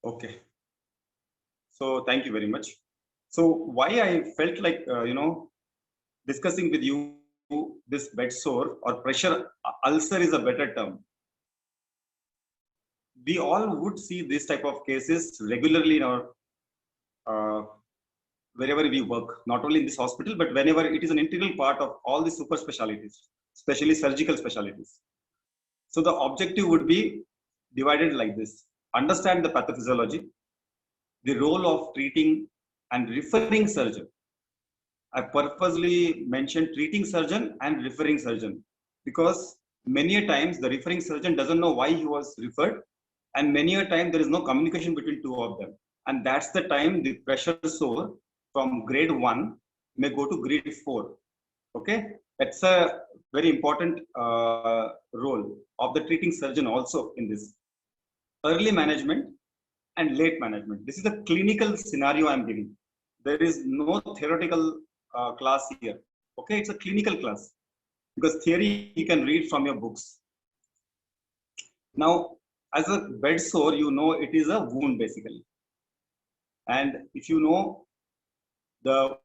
Okay. So thank you very much. So why I felt like, discussing with you this bed sore or pressure ulcer is a better term. We all would see this type of cases regularly in our uh, wherever we work, not only in this hospital, but whenever it is an integral part of all the super specialties, especially surgical specialties. So the objective would be divided like this: understand the pathophysiology, the role of treating and referring surgeon. I purposely mentioned treating surgeon and referring surgeon because many a times the referring surgeon doesn't know why he was referred, and many a time there is no communication between two of them, and that's the time the pressure sore from grade 1 may go to grade 4. Okay, that's a very important role of the treating surgeon also in this early management and late management. This is a clinical scenario I'm giving. There is no theoretical class here. Okay, it's a clinical class because theory you can read from your books. Now, as a bed sore, you know it is a wound basically. And if you know the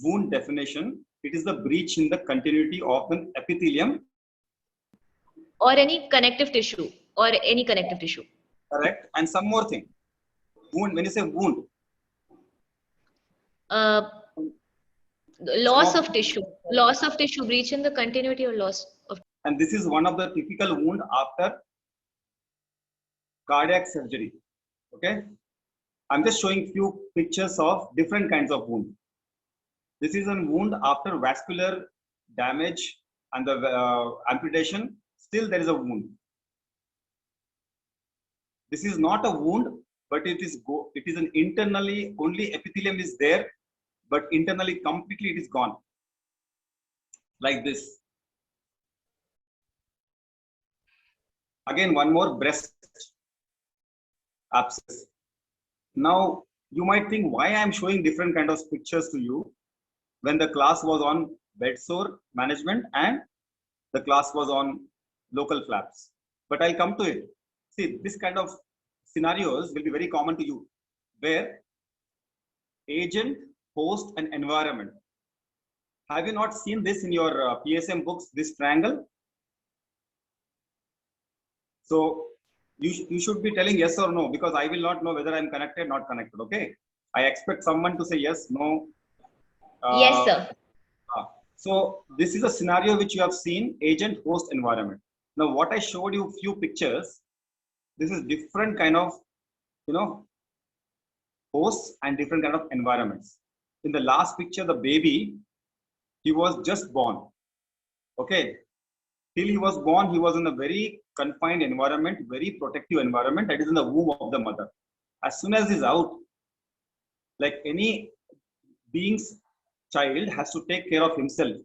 wound definition, it is the breach in the continuity of an epithelium or any connective tissue or any connective tissue. Correct. And some more thing. Wound, when you say wound, loss of tissue, breach in the continuity or loss of. And this is one of the typical wound after cardiac surgery. Okay. I'm just showing few pictures of different kinds of wound. This is a wound after vascular damage and the amputation. Still there is a wound. This is not a wound, but it is an internally only epithelium is there, but internally completely it is gone. Like this. Again, one more breast abscess. Now you might think why I am showing different kind of pictures to you when the class was on bed sore management and the class was on local flaps. But I'll come to it. See, this kind of scenarios will be very common to you, where agent, host, and environment. Have you not seen this in your PSM books, this triangle? So you should be telling yes or no, because I will not know whether I'm connected, not connected. Okay. I expect someone to say yes, no. Yes, sir. So this is a scenario which you have seen: agent, host, environment. Now, what I showed you few pictures, this is different kind of, hosts and different kind of environments. In the last picture, the baby, he was just born. Okay. Till he was born, he was in a very confined environment, very protective environment, that is in the womb of the mother. As soon as he's out, like any being's child has to take care of himself,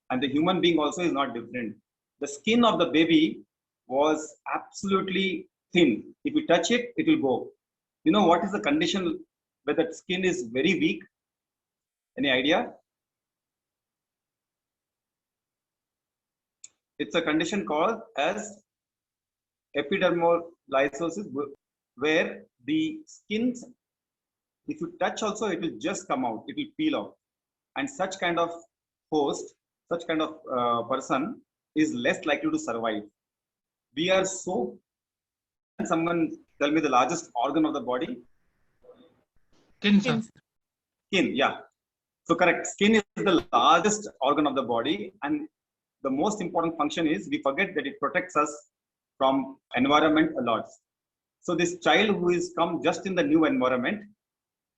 and the human being also is not different. The skin of the baby was absolutely thin. If you touch it, it will go. You know what is the condition where that skin is very weak? Any idea? It's a condition called as epidermolysis, where the skins, if you touch also, it will just come out, it will peel off. And such kind of host, such kind of person is less likely to survive. We are so, someone tell me the largest organ of the body? Skin. Skin, yeah. So correct, skin is the largest organ of the body, and the most important function is we forget that it protects us from environment a lot. So this child who is come just in the new environment,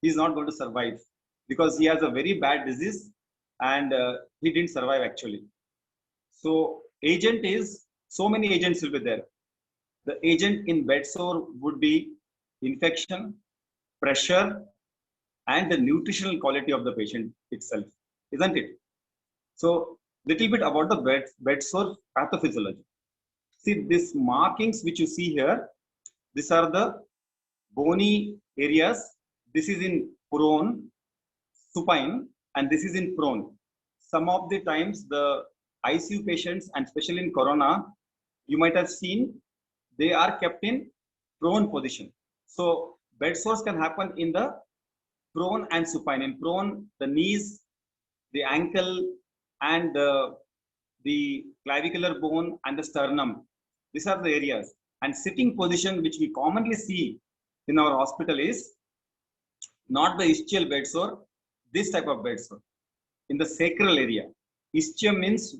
he is not going to survive because he has a very bad disease and he didn't survive actually. So agent is, so many agents will be there. The agent in bed sore would be infection, pressure, and the nutritional quality of the patient itself, isn't it? So little bit about the bed sore pathophysiology. See, these markings which you see here, these are the bony areas. This is in prone, supine, and this is in prone. Some of the times the ICU patients, and especially in corona, you might have seen they are kept in prone position. So bed sores can happen in the prone and supine. In prone, the knees, the ankle, and the clavicular bone and the sternum. These are the areas. And sitting position, which we commonly see in our hospital, is not the ischial bed sore, this type of bed sore in the sacral area. Ischium means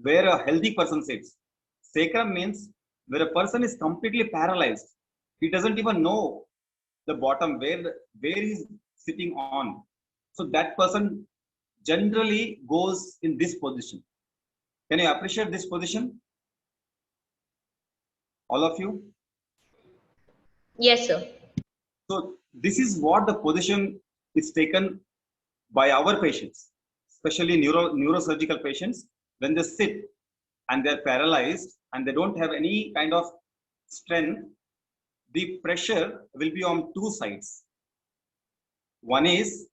where a healthy person sits. Sacrum means where a person is completely paralyzed. He doesn't even know the bottom where he's sitting on. So that person generally goes in this position. Can you appreciate this position? All of you? Yes, sir. So this is what the position is taken by our patients, especially neurosurgical patients, when they sit and they're paralyzed and they don't have any kind of strength. The pressure will be on two sides. One is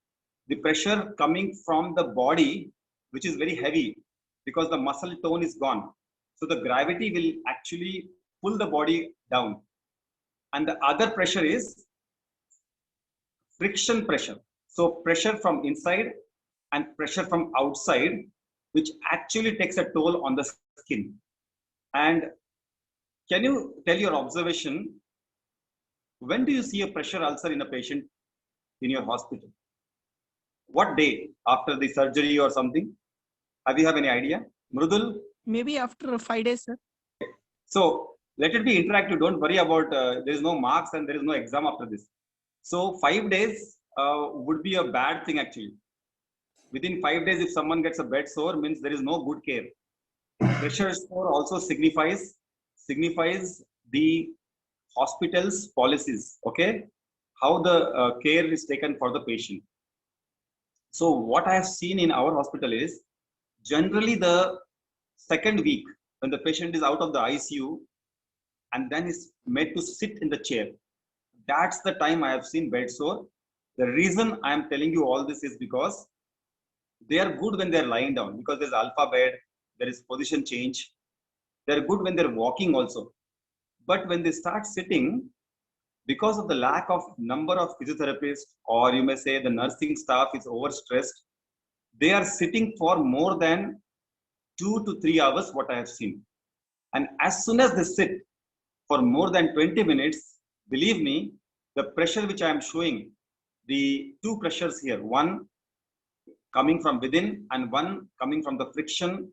the pressure coming from the body, which is very heavy because the muscle tone is gone. So the gravity will actually pull the body down. And the other pressure is friction pressure. So pressure from inside and pressure from outside, which actually takes a toll on the skin. And can you tell your observation, when do you see a pressure ulcer in a patient in your hospital? What day? After the surgery or something? Have you have any idea? Mrudul? Maybe after 5 days, sir. So let it be interactive. Don't worry about, there is no marks and there is no exam after this. So 5 days would be a bad thing actually. Within 5 days, if someone gets a bed sore, means there is no good care. Pressure sore also signifies the hospital's policies, okay? How the care is taken for the patient. So what I have seen in our hospital is generally the second week when the patient is out of the ICU and then is made to sit in the chair. That's the time I have seen bed sore. The reason I am telling you all this is because they are good when they are lying down because there's alpha bed, there is position change. They're good when they're walking also. But when they start sitting, because of the lack of number of physiotherapists, or you may say the nursing staff is overstressed, they are sitting for more than 2 to 3 hours, what I have seen. And as soon as they sit for more than 20 minutes, believe me, the pressure which I am showing, the two pressures here, one coming from within and one coming from the friction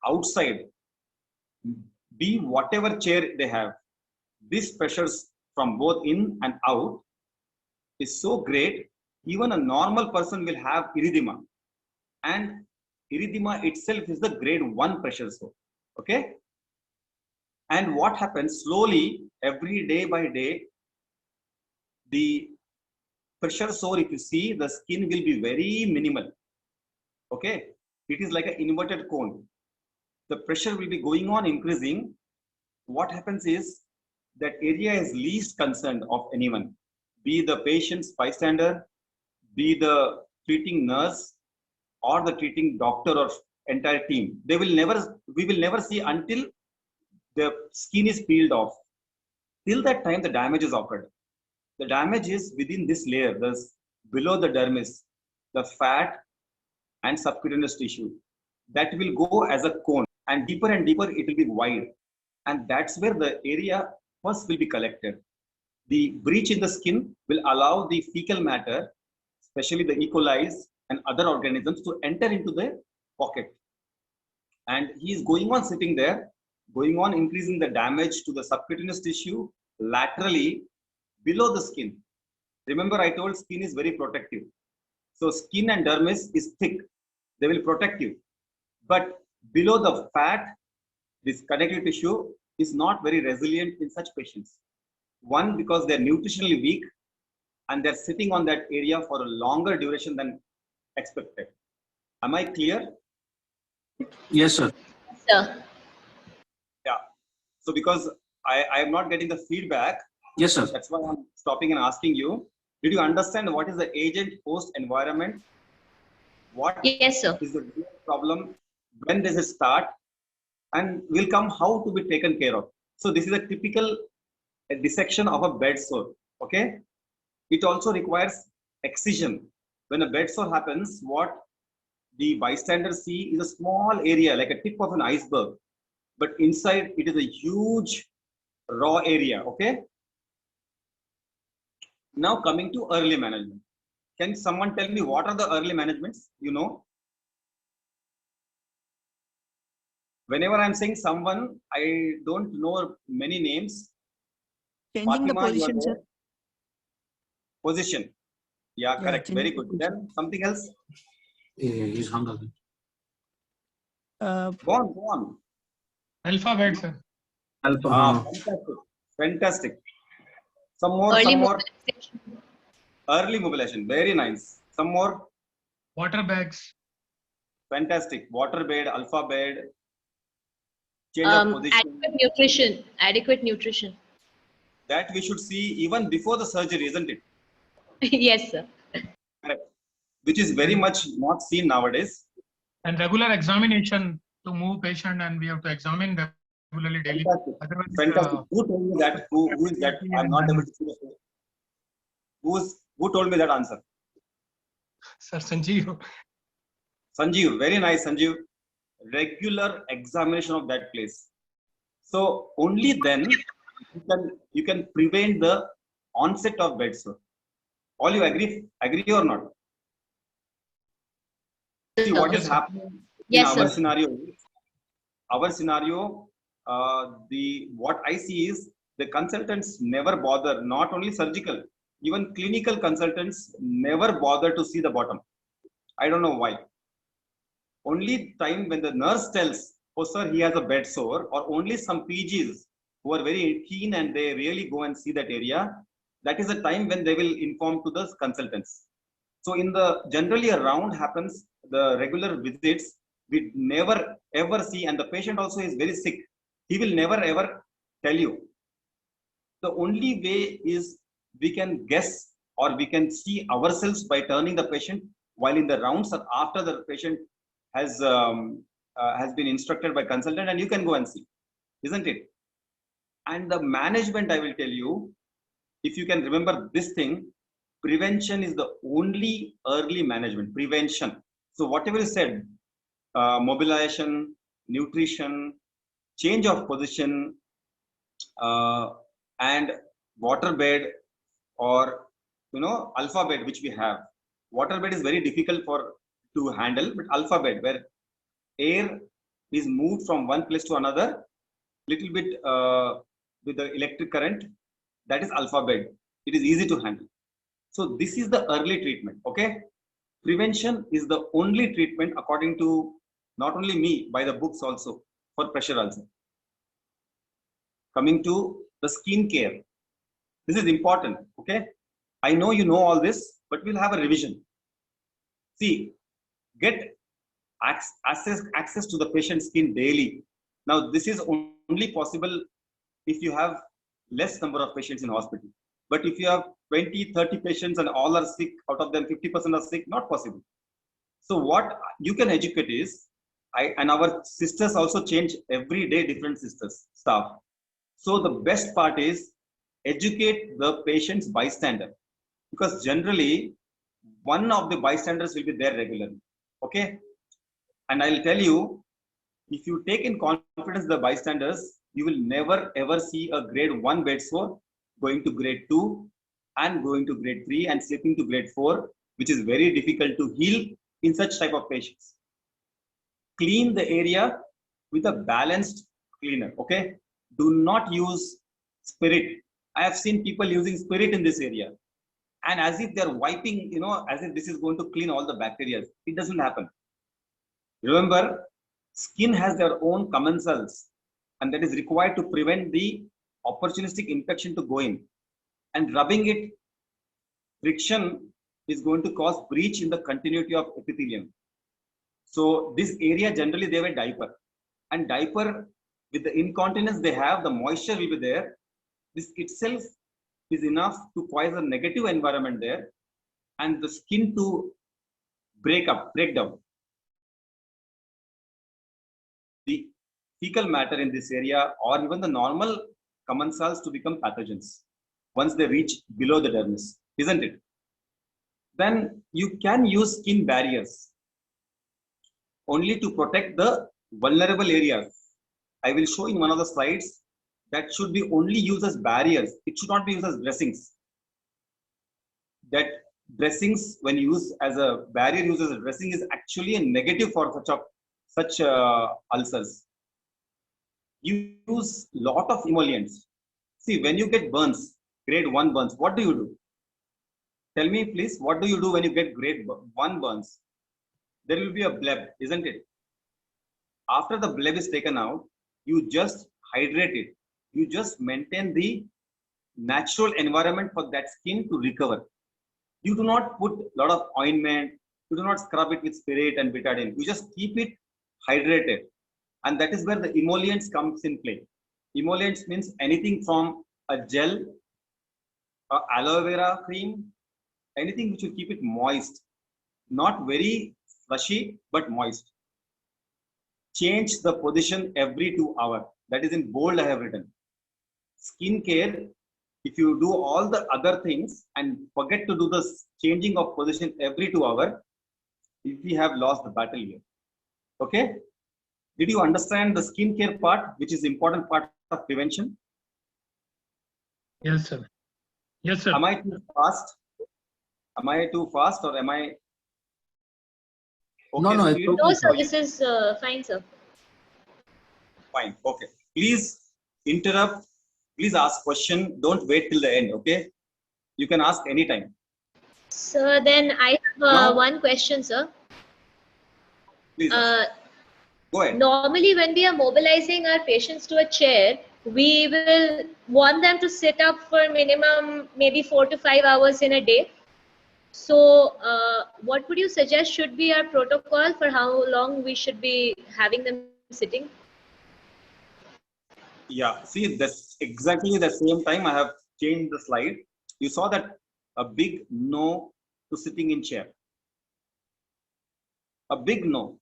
outside, be whatever chair they have, these pressures from both in and out is so great, even a normal person will have erythema. And erythema itself is the grade 1 pressure sore, okay? And what happens slowly, every day by day, the pressure sore, if you see, the skin will be very minimal, okay? It is like an inverted cone. The pressure will be going on increasing. What happens is that area is least concerned of anyone, be the patient's bystander, be the treating nurse or the treating doctor or entire team. We will never see until the skin is peeled off. Till that time, the damage is occurred. The damage is within this layer, thus below the dermis, the fat and subcutaneous tissue. That will go as a cone, and deeper it will be wide. And that's where the area first will be collected. The breach in the skin will allow the fecal matter, especially the E. coli and other organisms, to enter into the pocket. And he is going on sitting there, going on increasing the damage to the subcutaneous tissue laterally below the skin. Remember, I told skin is very protective. So skin and dermis is thick. They will protect you. But below the fat, this connective tissue is not very resilient in such patients. One, because they're nutritionally weak and they're sitting on that area for a longer duration than expected. Am I clear? Yes, sir. Sir. Yeah. So because I am not getting the feedback, Yes, sir. that's why I'm stopping and asking you. Did you understand what is the agent host environment? What Yes, sir. is the real problem? When does it start? And will come how to be taken care of. So this is a typical dissection of a bed sore. Okay. It also requires excision. When a bed sore happens, what the bystanders see is a small area like a tip of an iceberg, but inside it is a huge raw area. Okay. Now coming to early management. Can someone tell me what are the early managements? You know, whenever I'm saying someone, I don't know many names. Changing the Fatima, you are position, sir. there. Position. Yeah, Yeah, correct. Very changing the good. position. Then something else. He's hung up. Go on, go on. Alphabet, sir. Alpha. Fantastic. Fantastic. Some Early more. mobilization. Early mobilization. Very nice. Some more. Water bags. Fantastic. Water bed, alpha bed, change of position. Adequate nutrition. Adequate nutrition. That we should see even before the surgery, isn't it? Yes, sir. Correct. Which is very much not seen nowadays. And regular examination to move patient, and we have to examine regularly daily. Fantastic. Otherwise, Fantastic. Who told me that? Who is that? I'm not able to see the face. Who told me that answer? Sir Sanjeev. Sanjeev. Very nice, Sanjeev. Regular examination of that place. So only then you can prevent the onset of bed sore. All you agree or not? See what is happening in Yes, our sir. scenario. Our scenario, what I see is the consultants never bother. Not only surgical, even clinical consultants never bother to see the bottom. I don't know why. Only time when the nurse tells, "Oh sir, he has a bed sore," or only some PGs who are very keen and they really go and see that area. That is the time when they will inform to the consultants. So in the generally around happens the regular visits, we never ever see, and the patient also is very sick. He will never ever tell you. The only way is we can guess or we can see ourselves by turning the patient while in the rounds or after the patient has been instructed by consultant, and you can go and see, isn't it? And the management, I will tell you, if you can remember this thing, prevention is the only early management. Prevention. So whatever you said, mobilization, nutrition, change of position, and water bed, or alpha bed, which we have. Water bed is very difficult to handle, but alpha bed, where air is moved from one place to another, little bit with the electric current, that is alpha bed. It is easy to handle. So this is the early treatment. Okay, prevention is the only treatment according to not only me, by the books also, for pressure ulcer. Coming to the skin care, this is important. Okay, I know you know all this, but we'll have a revision. See, get access to the patient's skin daily. Now this is only possible if you have less number of patients in hospital. But if you have 20-30 patients and all are sick, out of them 50% are sick, not possible. So what you can educate is, and our sisters also change every day, different sisters staff. So the best part is educate the patient's bystander, because generally one of the bystanders will be there regularly. Okay, and I'll tell you, if you take in confidence the bystanders, you will never ever see a grade 1 bed sore going to grade 2 and going to grade 3 and slipping to grade 4, which is very difficult to heal in such type of patients. Clean the area with a balanced cleaner. Okay, do not use spirit. I have seen people using spirit in this area, and as if they're wiping, as if this is going to clean all the bacteria. It doesn't happen. Remember, skin has their own commensals, and that is required to prevent the opportunistic infection to go in. And rubbing it, friction is going to cause breach in the continuity of epithelium. So this area generally they wear diaper, and diaper with the incontinence they have, the moisture will be there. This itself is enough to cause a negative environment there, and the skin to break down. The fecal matter in this area or even the normal commensals to become pathogens. once they reach below the dermis, isn't it? Then you can use skin barriers only to protect the vulnerable areas. I will show in one of the slides that should be only used as barriers. It should not be used as dressings. That dressings, when used as a barrier, used as a dressing, is actually a negative for such ulcers. You use lot of emollients. See, when you get burns, grade 1 burns, what do you do? Tell me, please, what do you do when you get grade 1 burns? There will be a bleb, isn't it? After the bleb is taken out, you just hydrate it. You just maintain the natural environment for that skin to recover. You do not put a lot of ointment. You do not scrub it with spirit and betadine. You just keep it hydrated. And that is where the emollients comes in play. Emollients means anything from a gel, a aloe vera cream, anything which will keep it moist. Not very slushy, but moist. Change the position every 2 hours. That is in bold I have written. Skin care, if you do all the other things and forget to do the changing of position every 2 hours, we have lost the battle here. Okay? Did you understand the skin care part, which is important part of prevention? Yes, sir. Yes, sir. Am I too fast? Am I too fast or am I? Okay, No, it's speed? okay. No, sir, this is fine, sir. Fine. Okay. Please interrupt. Please ask question. Don't wait till the end. Okay. You can ask anytime. So then I have Now- one question, sir. Please ask. Go ahead. Normally, when we are mobilizing our patients to a chair, we will want them to sit up for minimum maybe 4 to 5 hours in a day. So, what would you suggest should be our protocol for how long we should be having them sitting? Yeah. See, that's exactly the same time I have changed the slide. You saw that a big no to sitting in chair. A big no.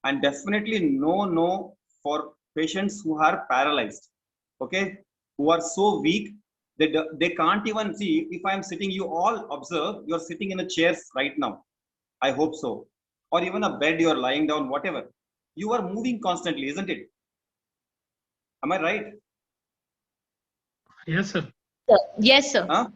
And definitely no for patients who are paralyzed. Okay. Who are so weak that they can't even see. If I'm sitting, you all observe you're sitting in a chair right now. I hope so. Or even a bed, you're lying down, whatever. You are moving constantly, isn't it? Am I right? Yes, sir. Yes, sir. Huh?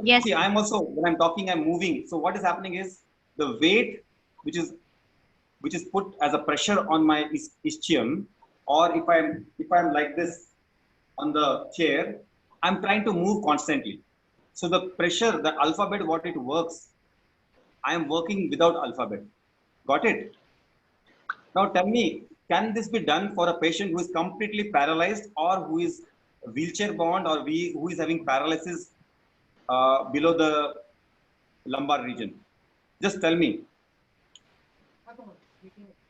Yes. See, I'm also, when I'm talking, I'm moving. So what is happening is the weight which is put as a pressure on my ischium, or if I'm like this on the chair, I'm trying to move constantly. So the pressure, the alphabet, what it works, I am working without alphabet. Got it? Now tell me, can this be done for a patient who is completely paralyzed or who is wheelchair bound or who is having paralysis below the lumbar region? Just tell me.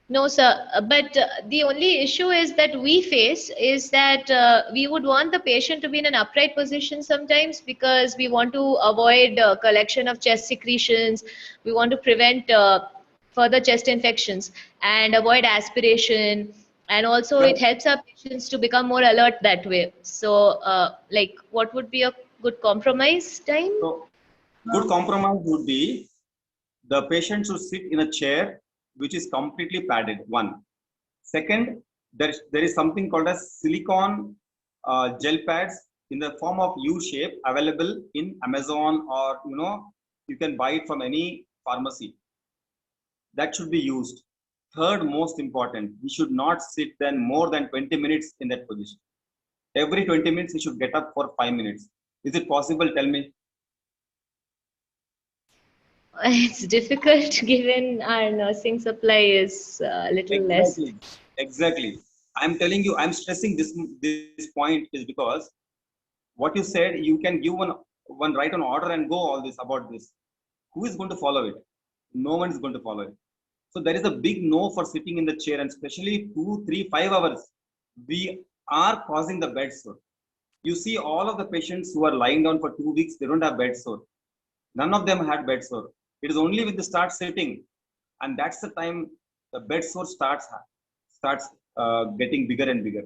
No, sir. But the only issue is that we face is that we would want the patient to be in an upright position sometimes because we want to avoid collection of chest secretions. We want to prevent further chest infections and avoid aspiration. And also it helps our patients to become more alert that way. So like what would be a good compromise time? So good compromise would be the patient should sit in a chair which is completely padded. One. Second, there is something called as silicone gel pads in the form of U shape available in Amazon, or you can buy it from any pharmacy. That should be used. Third most important, we should not sit then more than 20 minutes in that position. Every 20 minutes, we should get up for 5 minutes. Is it possible? Tell me. It's difficult given our nursing supply is a little less. Exactly. I'm telling you, I'm stressing this point is because what you said, you can give one write an order and go all this about this. Who is going to follow it? No one is going to follow it. So there is a big no for sitting in the chair, and especially 2, 3, 5 hours. We are causing the bed sore. You see all of the patients who are lying down for 2 weeks, they don't have bed sore. None of them had bed sore. It is only when they start sitting, and that's the time the bed sore starts getting bigger and bigger.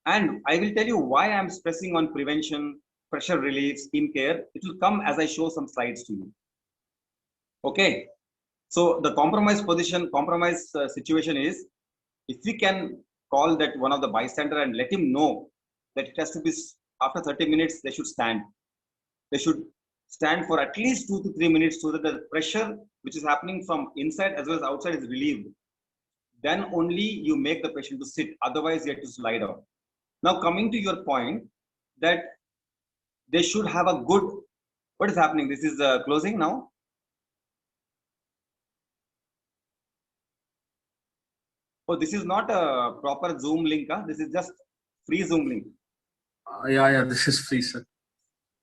And I will tell you why I'm stressing on prevention, pressure relief, skin care, it will come as I show some slides to you. Okay. So the compromise situation is, if we can call that one of the bystander and let him know that it has to be after 30 minutes, they should stand. They should stand for at least 2 to 3 minutes so that the pressure which is happening from inside as well as outside is relieved. Then only you make the patient to sit. Otherwise, you have to lie down. Now, coming to your point that they should have a good, what is happening? This is closing now. Oh, this is not a proper Zoom link. Huh? This is just free Zoom link. Yeah, this is free, sir.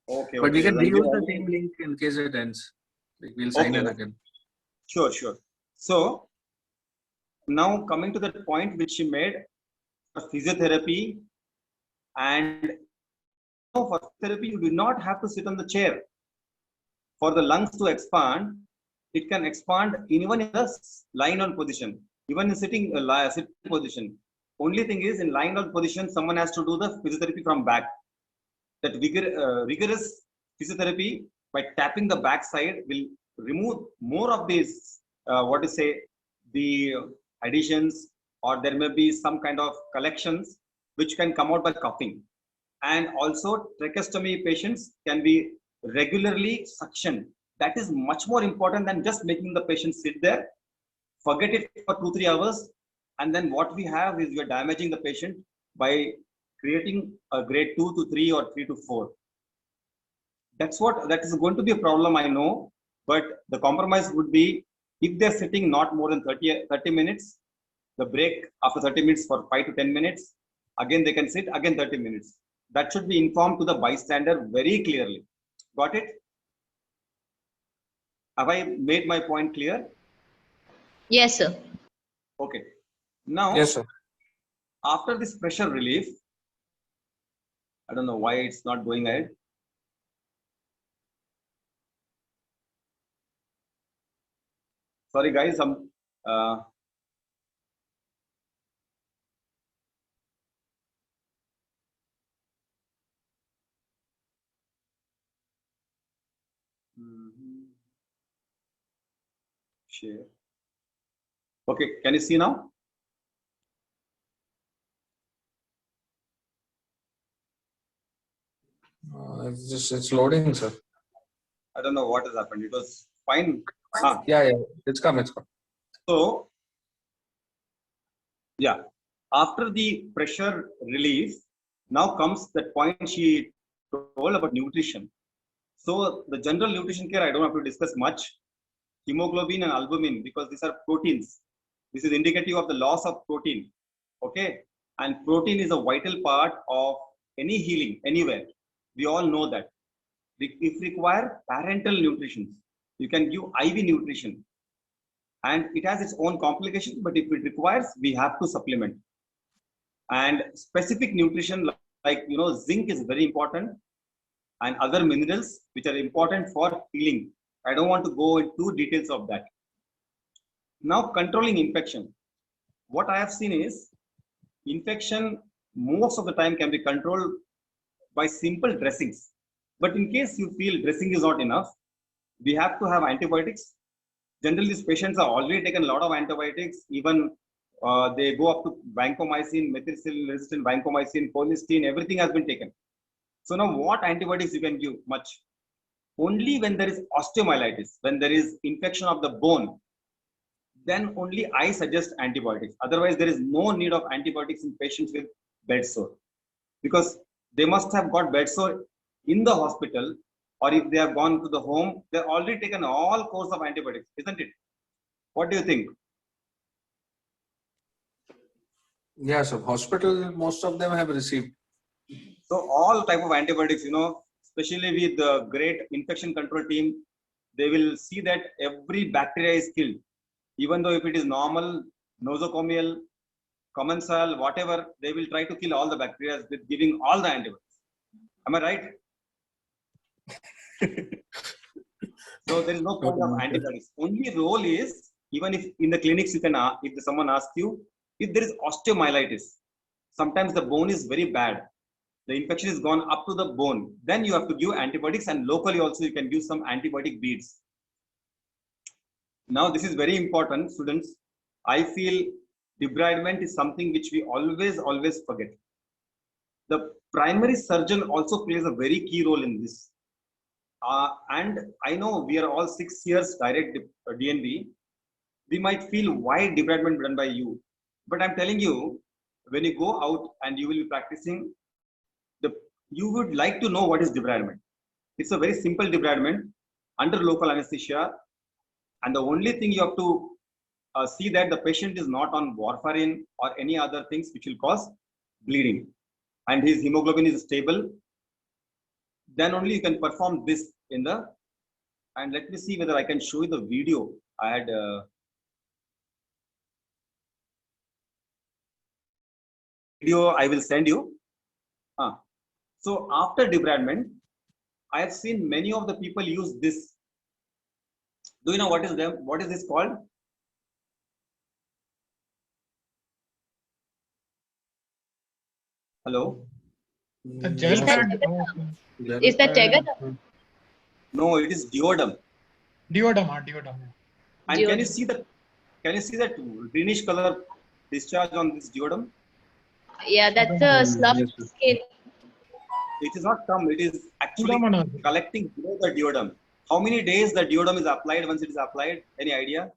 Okay. But we okay. can Then reuse the same link in case it ends. Like we'll sign in again. Sure, sure. So now coming to that point which you made, for physiotherapy, and for therapy, you do not have to sit on the chair. For the lungs to expand, it can expand even in the lying down position, even in sitting position. Only thing is, in lying down position, someone has to do the physiotherapy from back. That rigorous physiotherapy by tapping the back side will remove more of these, the additions, or there may be some kind of collections which can come out by coughing. And also tracheostomy patients can be regularly suctioned. That is much more important than just making the patient sit there, forget it for 2-3 hours, and then what we have is we are damaging the patient by creating a grade 2 to 3 or 3 to 4. That is going to be a problem, I know, but the compromise would be if they're sitting not more than 30 minutes, the break after 30 minutes for 5 to 10 minutes, again they can sit, again 30 minutes. That should be informed to the bystander very clearly. Got it? Have I made my point clear? Yes, sir. Okay. Now, Yes, sir. after this pressure relief, I don't know why it's not going ahead. Sorry, guys. Share. Okay, can you see now? It's loading, sir. I don't know what has happened. It was fine. Yeah, it's come. So, yeah, after the pressure relief, now comes that point she told about nutrition. So the general nutrition care, I don't have to discuss much. Hemoglobin and albumin, because these are proteins. This is indicative of the loss of protein. Okay. And protein is a vital part of any healing anywhere. We all know that. If require parental nutrition, you can give IV nutrition. And it has its own complications, but if it requires, we have to supplement. And specific nutrition like, zinc is very important, and other minerals which are important for healing. I don't want to go into details of that. Now, controlling infection. What I have seen is infection most of the time can be controlled by simple dressings. But in case you feel dressing is not enough, we have to have antibiotics. Generally, these patients are already taken a lot of antibiotics. Even they go up to vancomycin, methicillin-resistant vancomycin, colistin, everything has been taken. So now what antibiotics you can give? Much. Only when there is osteomyelitis, when there is infection of the bone, then only I suggest antibiotics. Otherwise, there is no need of antibiotics in patients with bed sore, because they must have got bed sore in the hospital, or if they have gone to the home, they've already taken all course of antibiotics, isn't it? What do you think? Yes, sir. Hospital, most of them have received. So all type of antibiotics, especially with the great infection control team, they will see that every bacteria is killed. Even though if it is normal, nosocomial, commensal, whatever, they will try to kill all the bacteria with giving all the antibiotics. Am I right? So there is no point of antibiotics. Only role is, even if in the clinics you can, if someone asks you, if there is osteomyelitis, sometimes the bone is very bad, the infection is gone up to the bone, then you have to give antibiotics, and locally also you can give some antibiotic beads. Now this is very important, students. I feel debridement is something which we always forget. The primary surgeon also plays a very key role in this. And I know we are all 6 years direct DNB. We might feel why debridement done by you, but I'm telling you, when you go out and you will be practicing, you would like to know what is debridement. It's a very simple debridement under local anesthesia, and the only thing you have to see that the patient is not on warfarin or any other things which will cause bleeding, and his hemoglobin is stable. Then only you can perform this in the. And let me see whether I can show you the video. I had video I will send you. So after debridement, I have seen many of the people use this. Do you know what is them? What is this called? Hello? The gel Is that pad. Tegaderm? Is that Tegaderm? No, it is Deodam. Deodam. Deodam. And Deodam. can you see that greenish color discharge on this Deodam? Yeah, that's a slough skin. It is not come, it is actually Pseudomonas. collecting below the Deodam. How many days the Deodam is applied once it is applied? Any idea?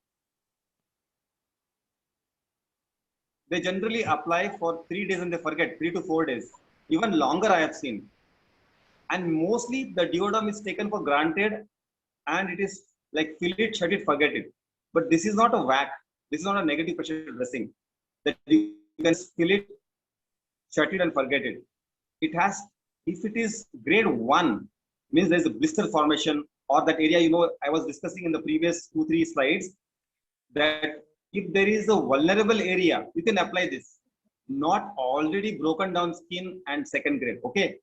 They generally apply for 3 days and they forget, 3 to 4 days. Even longer I have seen. And mostly the Deodam is taken for granted, and it is like fill it, shut it, forget it. But this is not a whack. This is not a negative pressure dressing. That you can fill it, shut it and forget it. It has, if it is grade 1, means there is a blister formation, or that area, you know, I was discussing in the previous 2-3 slides, that if there is a vulnerable area, you can apply this. Not already broken down skin and second grade. Okay.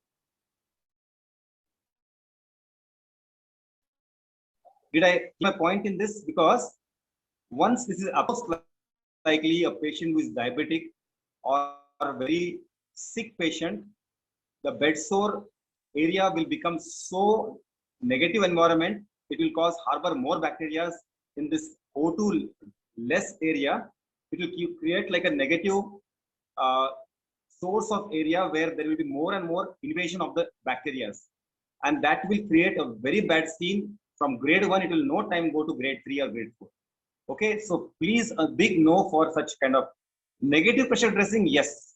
Did I get my point in this? Because once this is most likely a patient who is diabetic or a very sick patient, the bed sore area will become so negative environment. It will cause harbor more bacteria in this O2 less area. It will create like a negative source of area where there will be more and more invasion of the bacteria, and that will create a very bad scene. From grade 1, it will no time go to grade 3 or grade 4. Okay, so please, a big no for such kind of negative pressure dressing. Yes,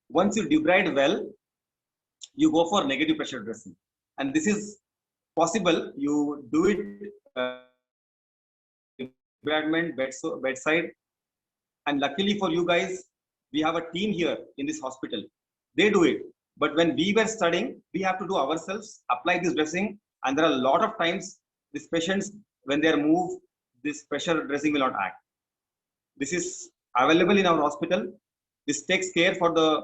once you debride well, you go for negative pressure dressing, and this is possible. You do it debridement bedside, and luckily for you guys, we have a team here in this hospital. They do it, but when we were studying, we have to do ourselves, apply this dressing, and there are a lot of times these patients, when they are moved, this pressure dressing will not act. This is available in our hospital. This takes care for the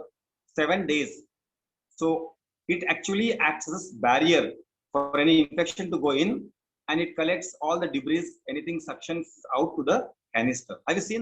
7 days. So it actually acts as a barrier for any infection to go in, and it collects all the debris, anything suctions out to the canister. Have you seen this?